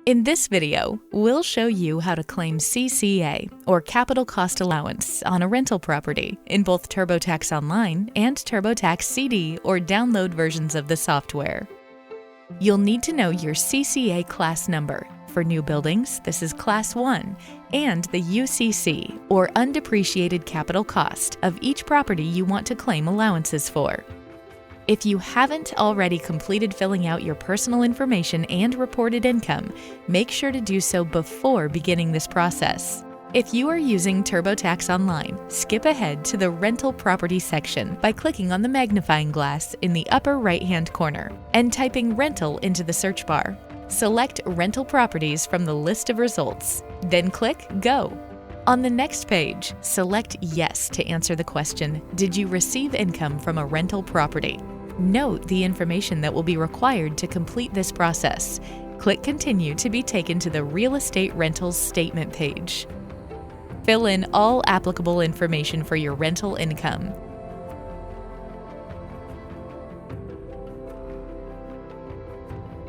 In this video, we'll show you how to claim CCA, or Capital Cost Allowance, on a rental property in both TurboTax Online and TurboTax CD or download versions of the software. You'll need to know your CCA class number. For new buildings, this is Class 1, and the UCC, or Undepreciated Capital Cost, of each property you want to claim allowances for. If you haven't already completed filling out your personal information and reported income, make sure to do so before beginning this process. If you are using TurboTax Online, skip ahead to the Rental Property section by clicking on the magnifying glass in the upper right-hand corner and typing Rental into the search bar. Select Rental Properties from the list of results, then click Go. On the next page, select Yes to answer the question, did you receive income from a rental property? Note the information that will be required to complete this process. Click Continue to be taken to the Real Estate Rentals Statement page. Fill in all applicable information for your rental income.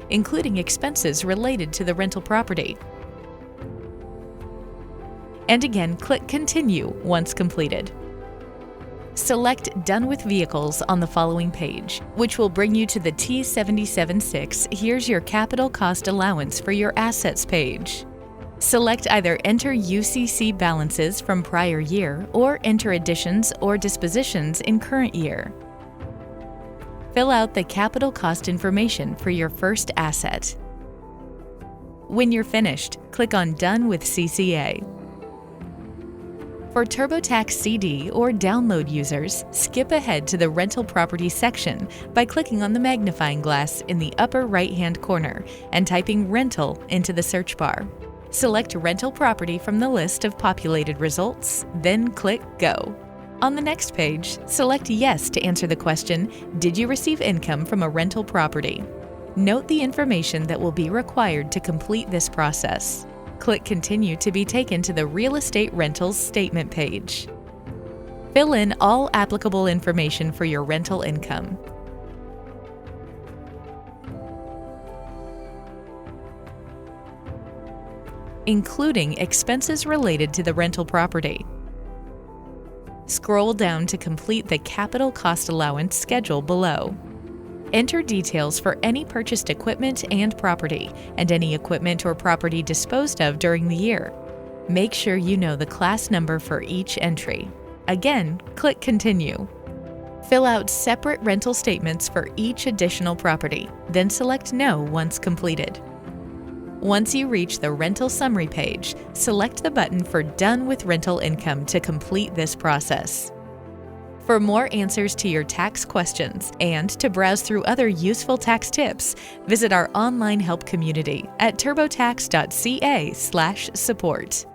Including expenses related to the rental property. And again, click Continue once completed. Select Done with Vehicles on the following page, which will bring you to the T77-6 Here's Your Capital Cost Allowance for Your Assets page. Select either Enter UCC balances from prior year or enter additions or dispositions in current year. Fill out the capital cost information for your first asset. When you're finished, click on Done with CCA. For TurboTax CD or download users, skip ahead to the Rental Property section by clicking on the magnifying glass in the upper right-hand corner and typing Rental into the search bar. Select Rental Property from the list of populated results, then click Go. On the next page, select Yes to answer the question, did you receive income from a rental property? Note the information that will be required to complete this process. Click Continue to be taken to the Real Estate Rentals Statement page. Fill in all applicable information for your rental income. Including expenses related to the rental property. Scroll down to complete the Capital Cost Allowance schedule below. Enter details for any purchased equipment and property, and any equipment or property disposed of during the year. Make sure you know the class number for each entry. Again, click Continue. Fill out separate rental statements for each additional property, then select No once completed. Once you reach the Rental Summary page, select the button for Done with Rental Income to complete this process. For more answers to your tax questions and to browse through other useful tax tips, visit our online help community at turbotax.ca/support.